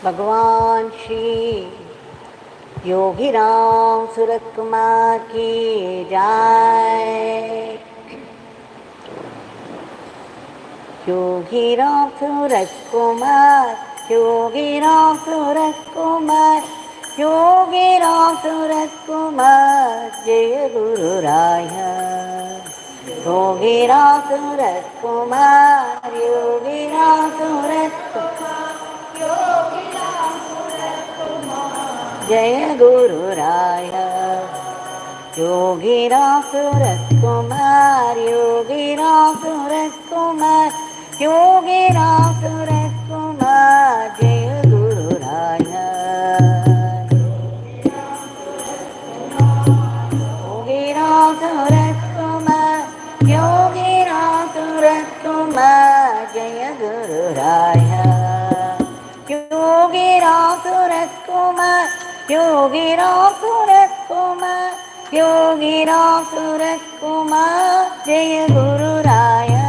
भगवान श्री योगी राम सूरत कुमार की जय। योगी राम सूरत कुमार, योगी राम सूरत कुमार, योगी राम सूरत कुमार, जय गुरु राया। योगी राम सूरत कुमार, योगी राम सूरत कुमार, योगी राम सूरत कुमार, जय गुरु राया। योगी राम सूरत कुमार, योगी राम सूरत कुमार, योगी राम सूरत कुमार, जय गुरु राया। योगी राम सूरत कुमार, योगी राम सूरत कुमार, जय गुरु राया। योगी राम सूरत कुमार, योगी राम सूरत कुमार, योगी राम सूरत कुमार, जय गुरु राया।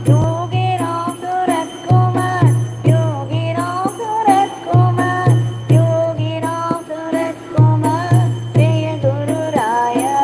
Yogi Ram Surat Kumar, Yogi Ram Surat Kumar, Yogi Ram Surat Kumar, Jaya Guru Raya.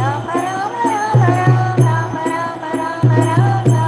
Rama Rama Rama Rama Rama Rama Rama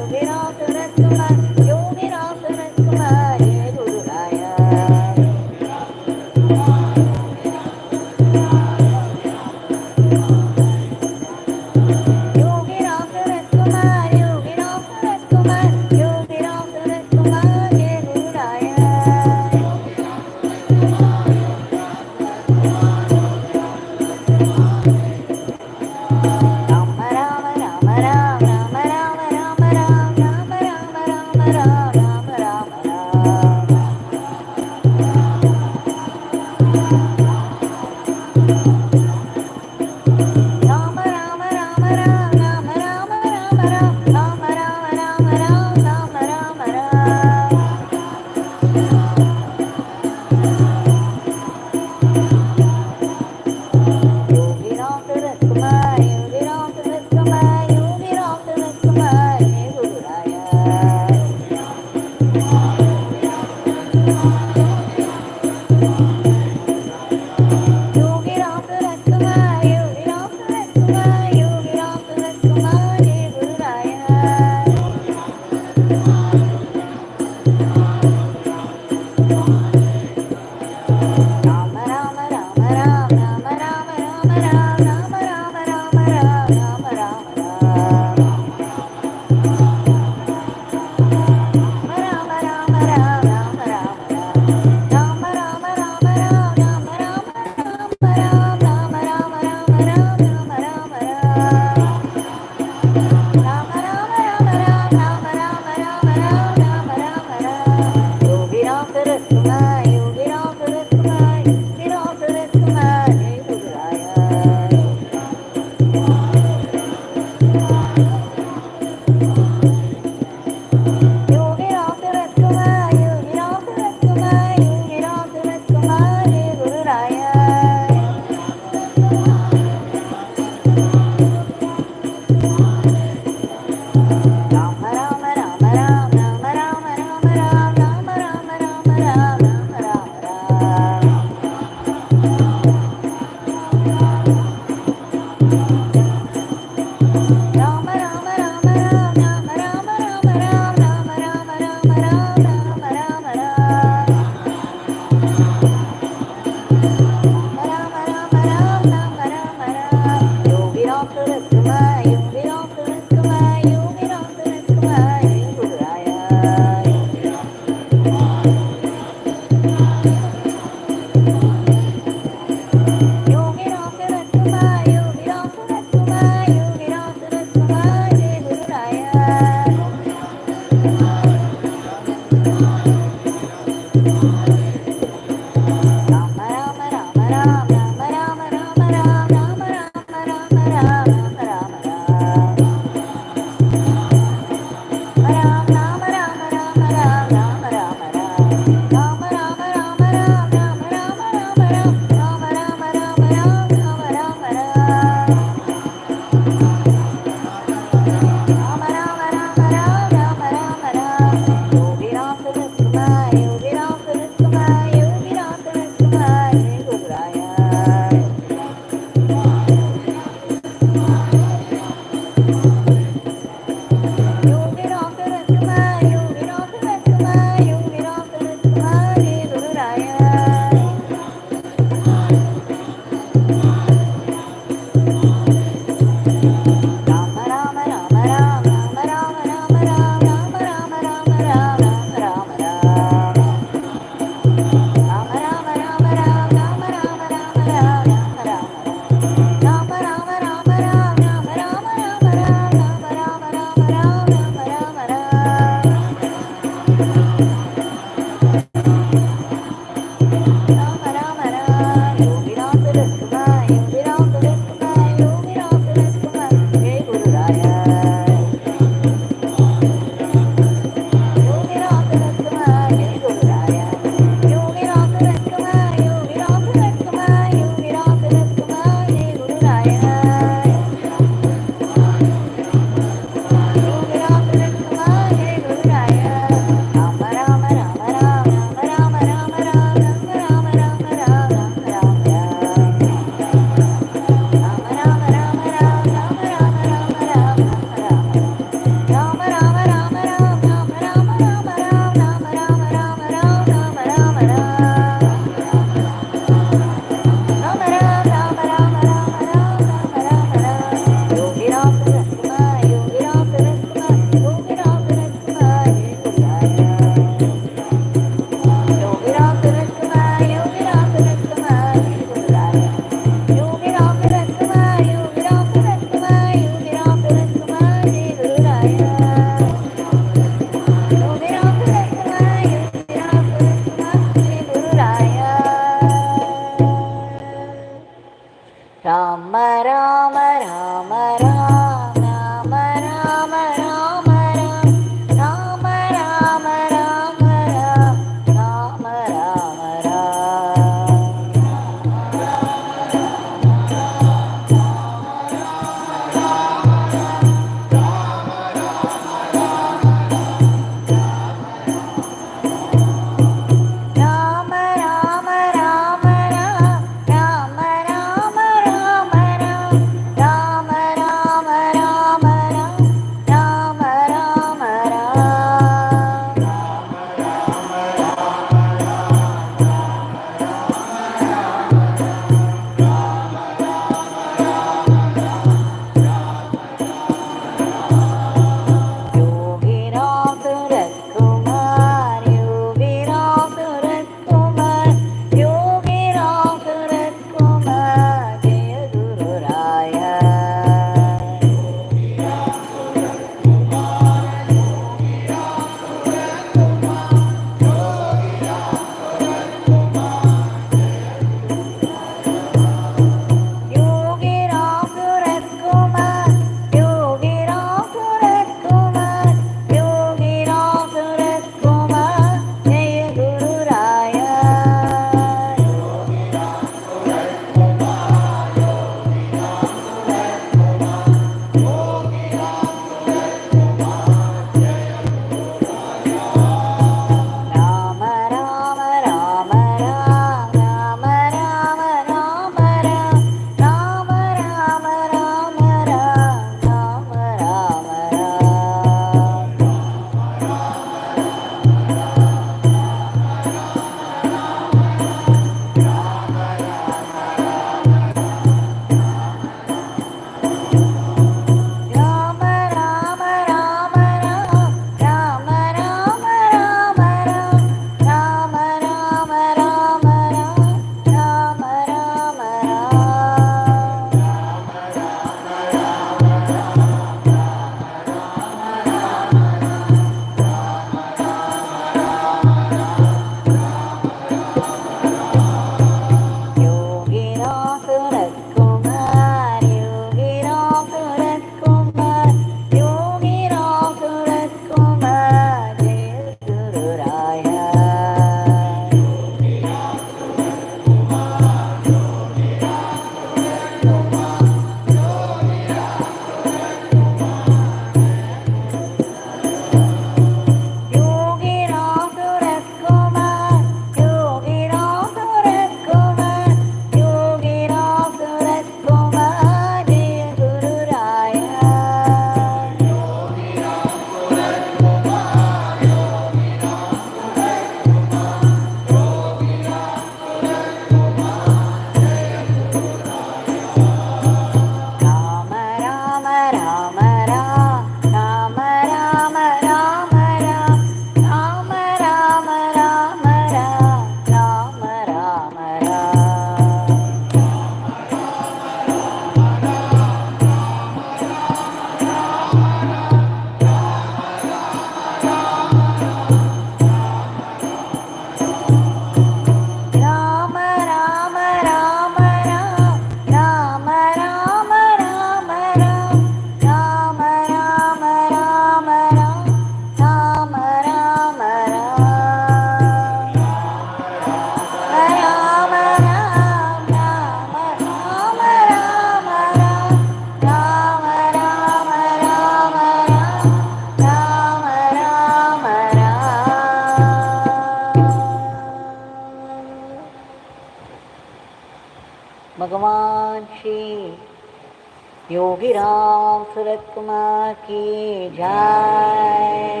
Yogi Ramsuratkumar ki jai.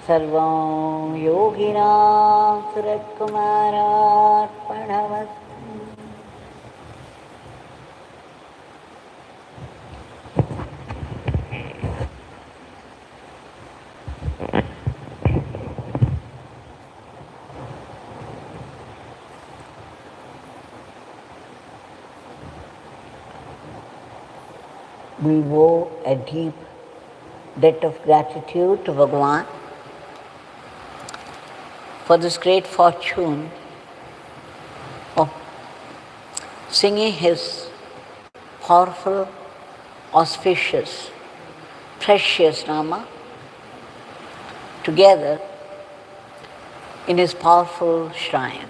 Sarvam Yogi Ramsuratkumar Arpanamas. We owe a deep debt of gratitude to Bhagwan for this great fortune of singing his powerful, auspicious, precious Nama together in his powerful shrine.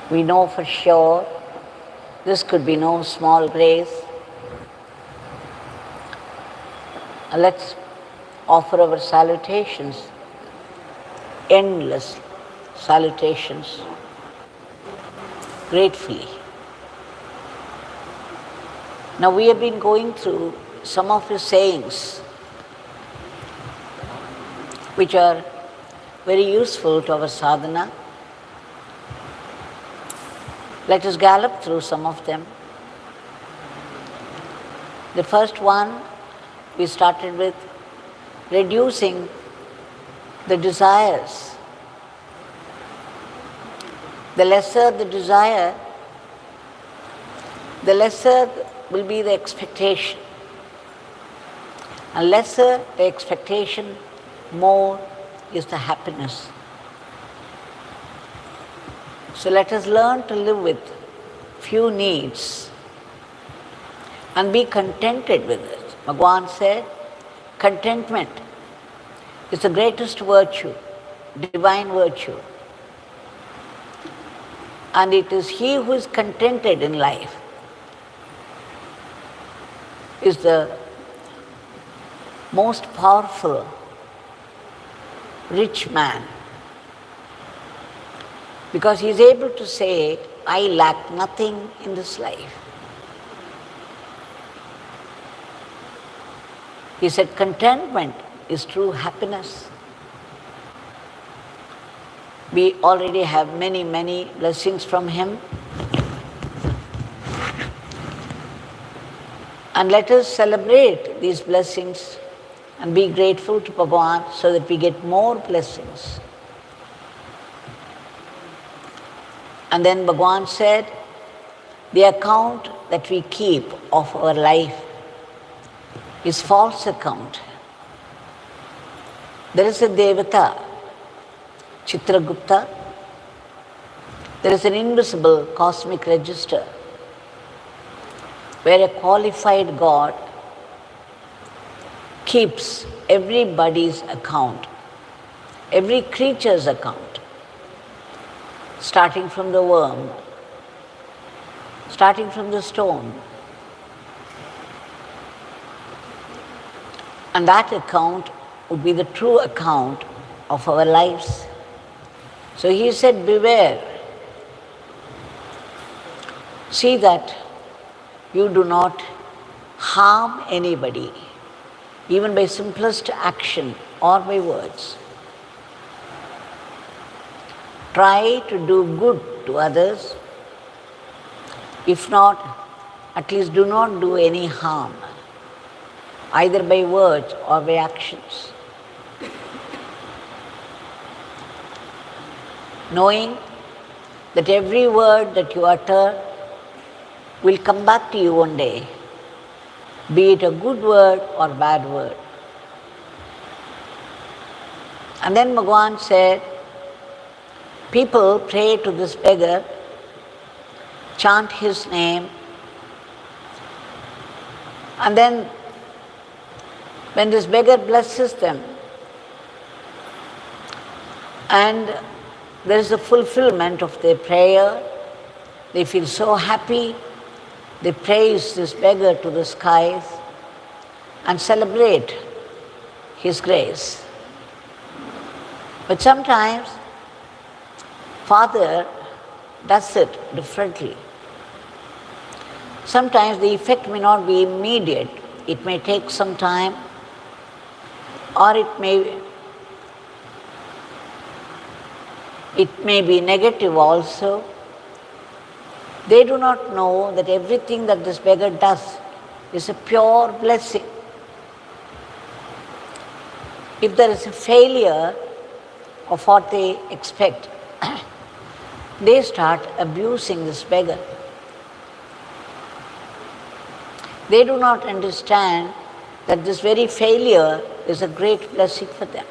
We know for sure this could be no small grace. Let's offer our salutations, endless salutations, gratefully. Now we have been going through some of his sayings which are very useful to our sadhana. Let us gallop through some of them. The first one we started with reducing the desires. The lesser the desire, the lesser will be the expectation. And lesser the expectation, more is the happiness. So let us learn to live with few needs and be contented with it. Bhagwan said, contentment is the greatest virtue, divine virtue. And it is he who is contented in life is the most powerful, rich man. Because he is able to say, I lack nothing in this life. He said, contentment is true happiness. We already have many, many blessings from him. And let us celebrate these blessings and be grateful to Bhagwan so that we get more blessings. And then Bhagwan said, the account that we keep of our life is false account. There is a Devata, Chitragupta. There is an invisible cosmic register where a qualified God keeps everybody's account, every creature's account, starting from the worm, starting from the stone. And that account would be the true account of our lives. So he said, beware. See that you do not harm anybody, even by simplest action or by words. Try to do good to others. If not, at least do not do any harm, either by words or by actions. Knowing that every word that you utter will come back to you one day, be it a good word or bad word. And then Bhagwan said, people pray to this beggar, chant his name, and then when this beggar blesses them, and there is a fulfillment of their prayer, they feel so happy, they praise this beggar to the skies and celebrate his grace. But sometimes Father does it differently. Sometimes the effect may not be immediate. It may take some time, or it may be negative also. They do not know that everything that this beggar does is a pure blessing. If there is a failure of what they expect, they start abusing this beggar. They do not understand that this very failure is a great blessing for them.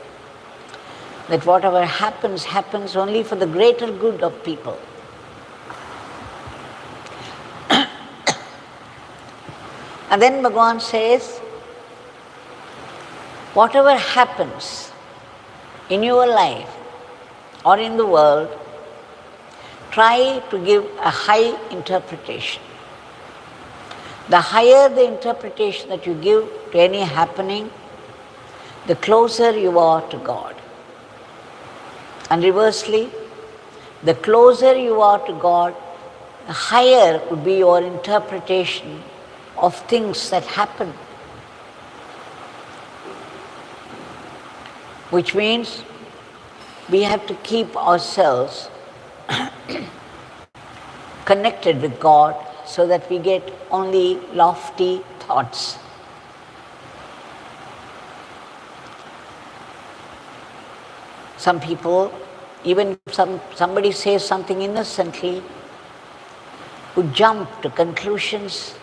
That whatever happens, happens only for the greater good of people. And then Bhagwan says, whatever happens in your life or in the world, try to give a high interpretation. The higher the interpretation that you give to any happening, the closer you are to God. And reversely, the closer you are to God, the higher would be your interpretation of things that happen. Which means we have to keep ourselves connected with God so that we get only lofty thoughts. Some people, even if somebody says something innocently, would jump to conclusions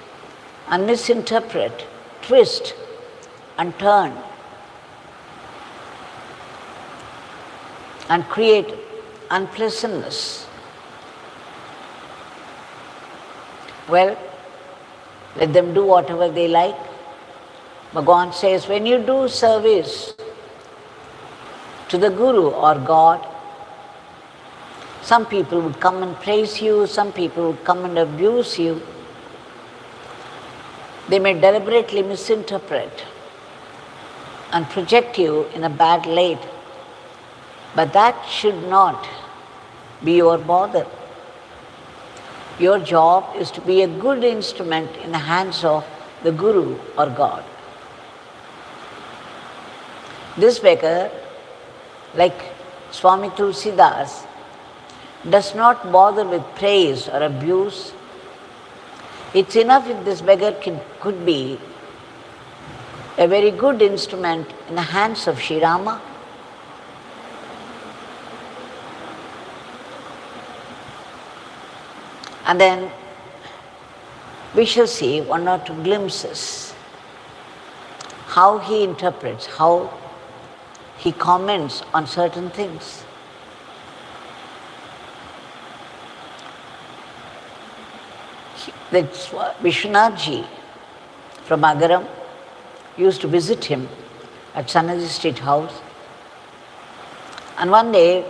and misinterpret, twist and turn and create unpleasantness. Well, let them do whatever they like. Bhagwan says, when you do service to the Guru or God, some people would come and praise you, some people would come and abuse you. They may deliberately misinterpret and project you in a bad light. But that should not be your bother. Your job is to be a good instrument in the hands of the Guru or God. This beggar, like Swami Tulsidas, does not bother with praise or abuse. It's enough if this beggar could be a very good instrument in the hands of Sri Rama. And then we shall see one or two glimpses how he interprets, how he comments on certain things. Vishwanathji from Agaram used to visit him at Sanadi Street House. And one day,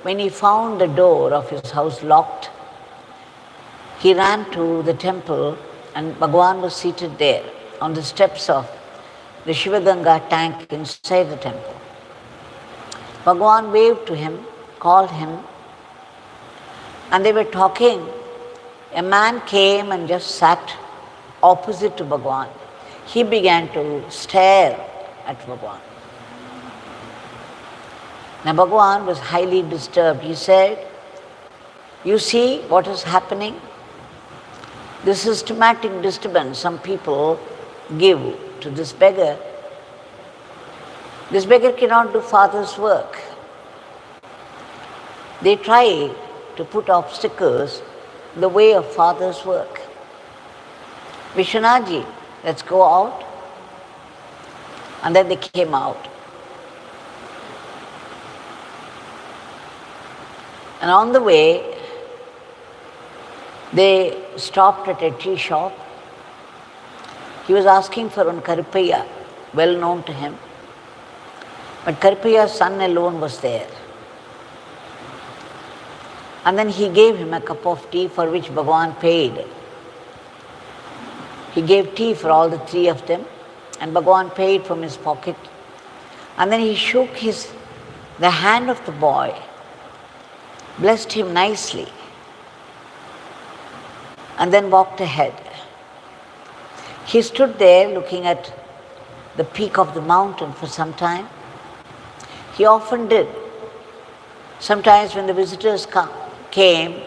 when he found the door of his house locked, he ran to the temple and Bhagwan was seated there on the steps of the Shivaganga tank inside the temple. Bhagwan waved to him, called him, and they were talking. A man came and just sat opposite to Bhagwan. He began to stare at Bhagwan. Now Bhagwan was highly disturbed. He said, you see what is happening? The systematic disturbance some people give to this beggar. This beggar cannot do Father's work. They try to put obstacles in the way of Father's work. Vishwanathji, let's go out. And then they came out. And on the way, they stopped at a tea shop. He was asking for one Karipaya, well known to him. But Karipaya's son alone was there. And then he gave him a cup of tea for which Bhagwan paid. He gave tea for all the three of them, and Bhagwan paid from his pocket. And then he shook the hand of the boy, blessed him nicely, and then walked ahead. He stood there looking at the peak of the mountain for some time. He often did. Sometimes when the visitors came,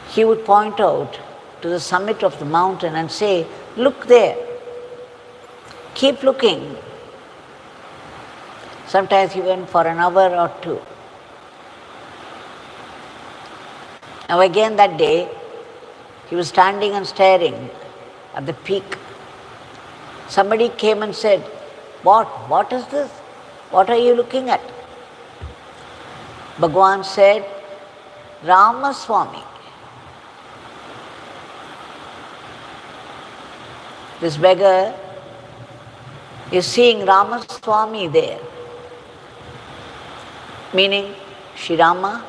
he would point out to the summit of the mountain and say, "Look there, keep looking." Sometimes he went for an hour or two. Now again that day, he was standing and staring at the peak. Somebody came and said, What is this? What are you looking at?" Bhagwan said, "Rama Swami." This beggar is seeing Rama Swami there, meaning Sri Rama,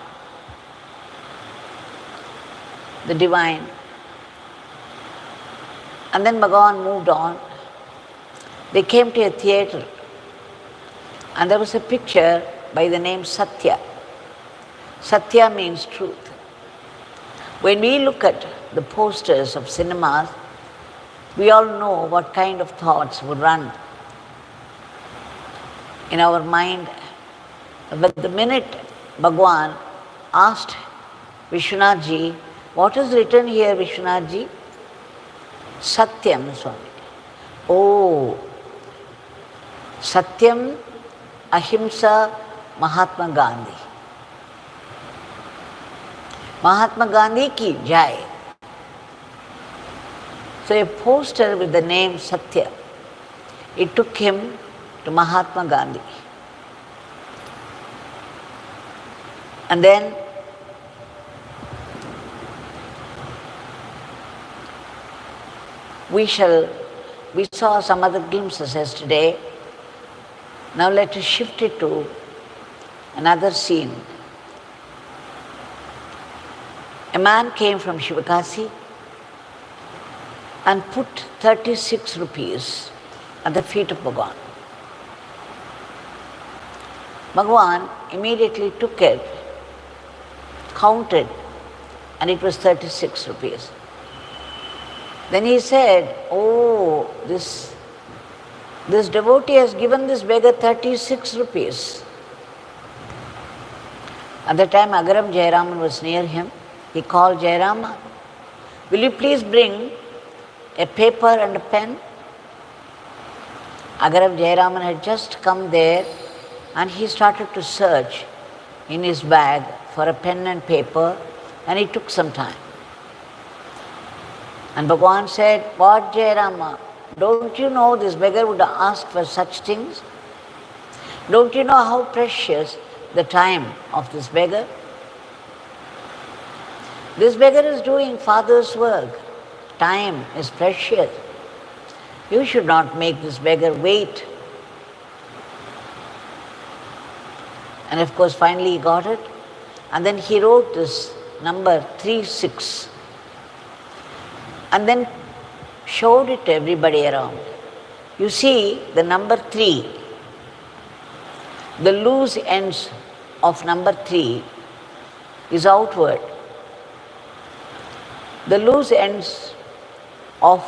the divine. And then Bhagavan moved on. They came to a theatre, and there was a picture by the name Satya. Satya means truth. When we look at the posters of cinemas, we all know what kind of thoughts would run in our mind. But the minute Bhagwan asked Vishwanathji, "What is written here, Vishwanathji?" Satyam, Swami. Oh, Satyam, Ahimsa, Mahatma Gandhi. Mahatma Gandhi ki jai. So a poster with the name Satya, it took him to Mahatma Gandhi. And then we saw some other glimpses yesterday. Now let us shift it to another scene. A man came from Shivakasi and put 36 rupees at the feet of Bhagwan. Bhagwan immediately took it, counted, and it was 36 rupees. Then he said, "Oh, this devotee has given this beggar 36 rupees. At the time Agaram Jayaraman was near him. He called Jayarama, "Will you please bring a paper and a pen?" Agaram Jayaraman had just come there and he started to search in his bag for a pen and paper, and it took some time. And Bhagwan said, "What, Jayarama? Don't you know this beggar would ask for such things? Don't you know how precious the time of this beggar? This beggar is doing Father's work. Time is precious. You should not make this beggar wait." And of course, finally he got it. And then he wrote this number 36. And then showed it to everybody around. You see, the number 3, the loose ends of number 3 is outward. The loose ends of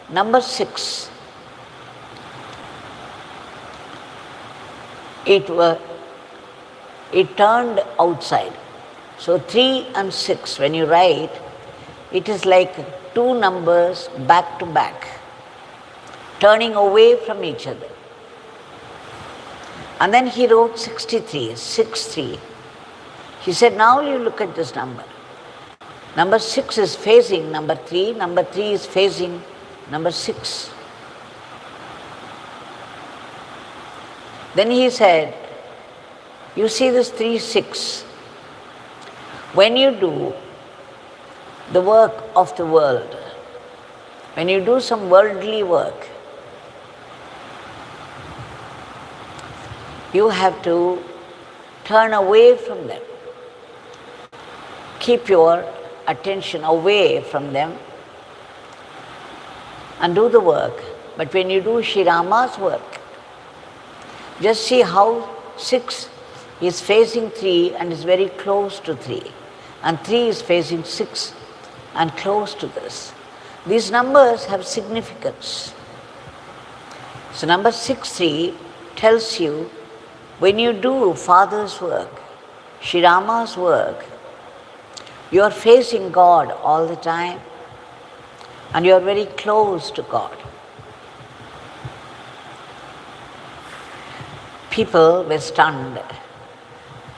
number 6, it turned outside. So 3 and 6, when you write, it is like two numbers back to back, turning away from each other. And then he wrote 63, 6-3. He said, "Now you look at this number. Number 6 is facing number 3, number 3 is facing number 6. Then he said, "You see this 3-6. When you do the work of the world, when you do some worldly work, you have to turn away from them. Keep your attention away from them and do the work. But when you do Sri Rama's work, just see how 6 is facing 3 and is very close to 3. And 3 is facing 6 and close to this. These numbers have significance. So number 60 tells you when you do Father's work, Sri Rama's work, you are facing God all the time and you are very close to God. People were stunned.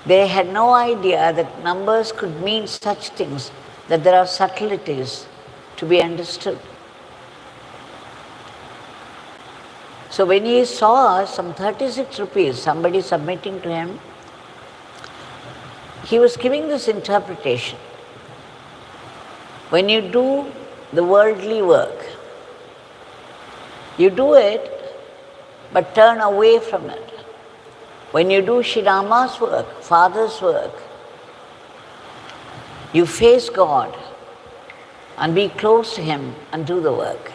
They had no idea that numbers could mean such things, that there are subtleties to be understood. So when he saw some 36 rupees, somebody submitting to him, he was giving this interpretation. When you do the worldly work, you do it but turn away from it. When you do Sri Rama's work, Father's work, you face God and be close to Him and do the work.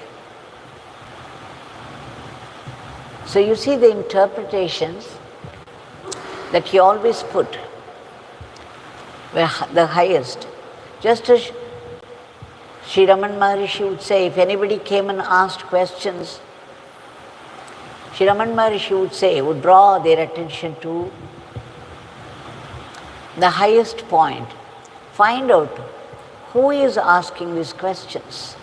So you see the interpretations that he always put were the highest. Just as Sri Raman Maharishi would say, if anybody came and asked questions, Sri Raman Maharishi would say, would draw their attention to the highest point. Find out who is asking these questions.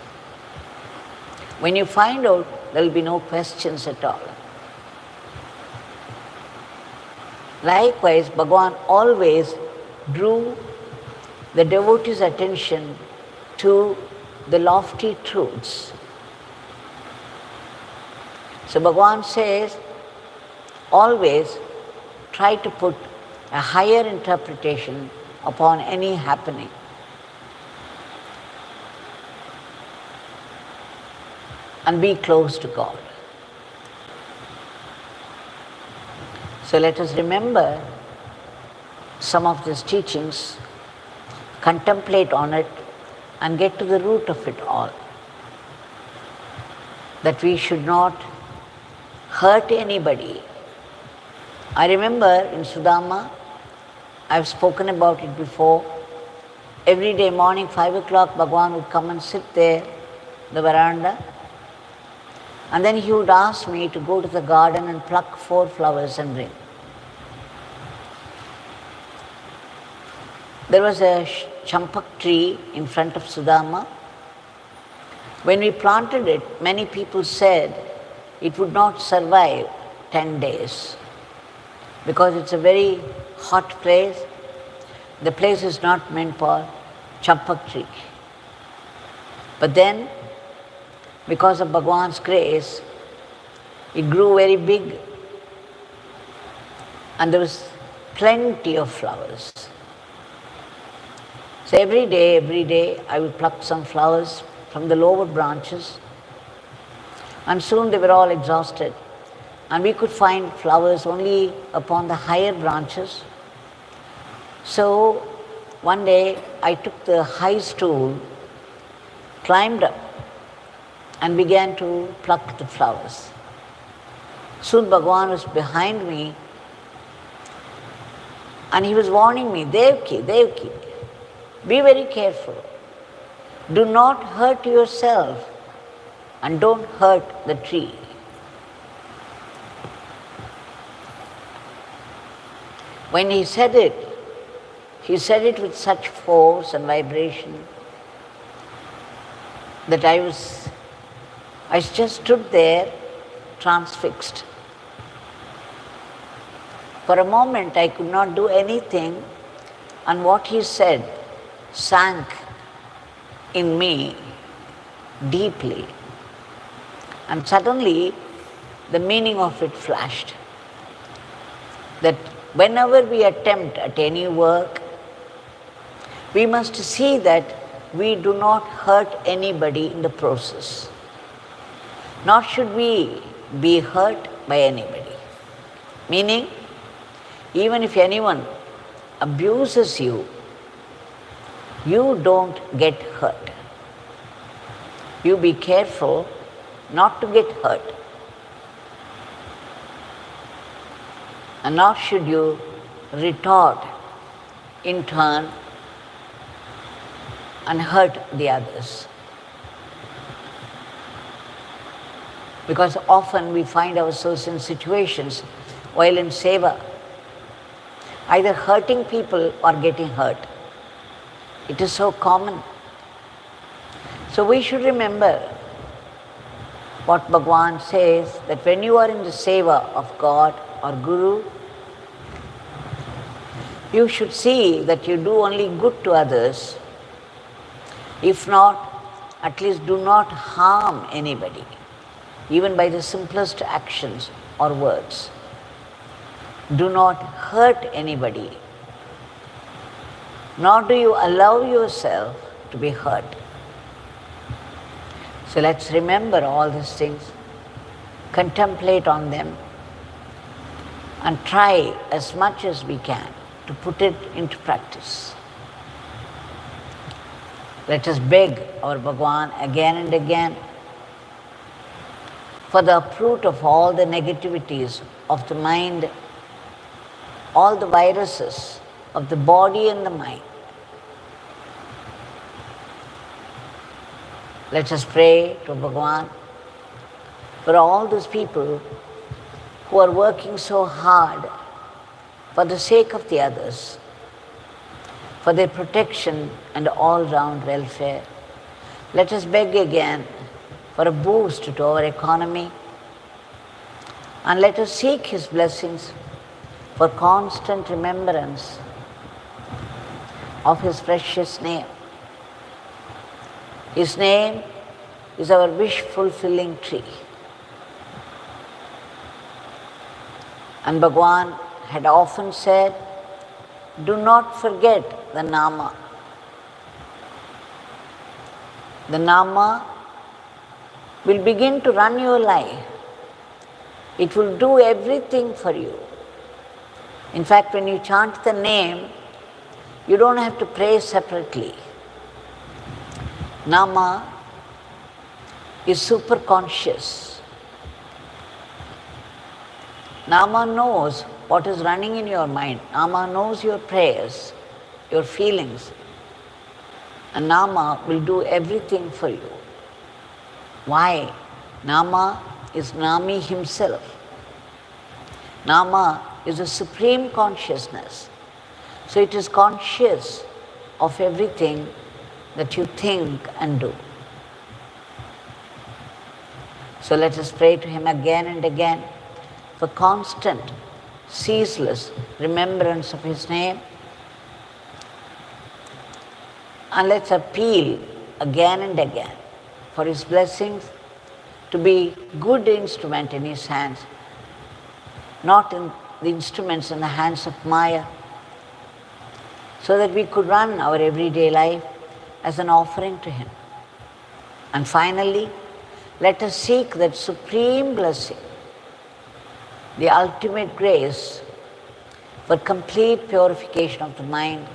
When you find out, there will be no questions at all. Likewise, Bhagwan always drew the devotee's attention to the lofty truths. So Bhagwan says, always try to put a higher interpretation upon any happening. And be close to God. So let us remember some of these teachings, contemplate on it, and get to the root of it all. That we should not hurt anybody. I remember in Sudama, I've spoken about it before, every day morning 5 o'clock Bhagwan would come and sit there, the veranda, and then he would ask me to go to the garden and pluck 4 flowers and bring. There was a Champak tree in front of Sudama. When we planted it, many people said it would not survive 10 days because it's a very hot place. The place is not meant for Champak tree. But then, because of Bhagwan's grace, it grew very big and there was plenty of flowers. So every day, I would pluck some flowers from the lower branches, and soon they were all exhausted. And we could find flowers only upon the higher branches. So one day, I took the high stool, climbed up, and began to pluck the flowers. Soon Bhagwan was behind me, and he was warning me, Devaki, be very careful. Do not hurt yourself and don't hurt the tree. When he said it with such force and vibration that I just stood there transfixed. For a moment I could not do anything, and what he said sank in me deeply. And suddenly the meaning of it flashed. That whenever we attempt at any work, we must see that we do not hurt anybody in the process. Nor should we be hurt by anybody. Meaning, even if anyone abuses you, you don't get hurt. You be careful not to get hurt. And nor should you retort in turn and hurt the others. Because often we find ourselves in situations while in seva, either hurting people or getting hurt. It is so common. So we should remember what Bhagwan says, that when you are in the seva of God or Guru, you should see that you do only good to others. If not, at least do not harm anybody, even by the simplest actions or words. Do not hurt anybody, nor do you allow yourself to be hurt. So let's remember all these things, contemplate on them, and try as much as we can to put it into practice. Let us beg our Bhagwan again and again for the uproot of all the negativities of the mind, all the viruses of the body and the mind. Let us pray to Bhagwan for all those people who are working so hard for the sake of the others, for their protection and all-round welfare. Let us beg again for a boost to our economy, and let us seek His blessings for constant remembrance of His precious name. His name is our wish-fulfilling tree. And Bhagwan had often said, do not forget the Nama. The Nama will begin to run your life. It will do everything for you. In fact, when you chant the name, you don't have to pray separately. Nama is super conscious. Nama knows what is running in your mind. Nama knows your prayers, your feelings. And Nama will do everything for you. Why? Nama is Nami himself. Nama is a supreme consciousness. So it is conscious of everything that you think and do. So let us pray to Him again and again for constant, ceaseless remembrance of His name. And let's appeal again and again for His blessings to be good instrument in His hands, not in the instruments in the hands of Maya, so that we could run our everyday life as an offering to Him. And finally, let us seek that supreme blessing, the ultimate grace for complete purification of the mind,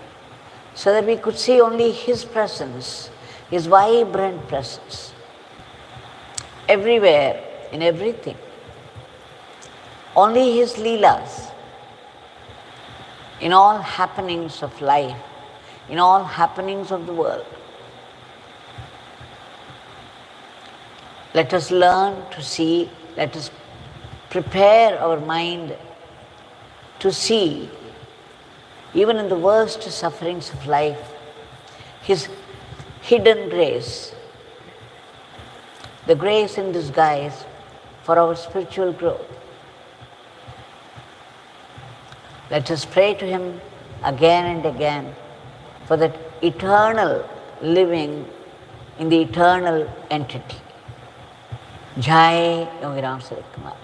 so that we could see only His presence, His vibrant presence, everywhere, in everything. Only His Leelas, in all happenings of life, in all happenings of the world. Let us learn to see, let us prepare our mind to see, even in the worst sufferings of life, His hidden grace, the grace in disguise for our spiritual growth. Let us pray to Him again and again for that eternal living in the eternal entity. Jai Yogi Ramsuratkumar.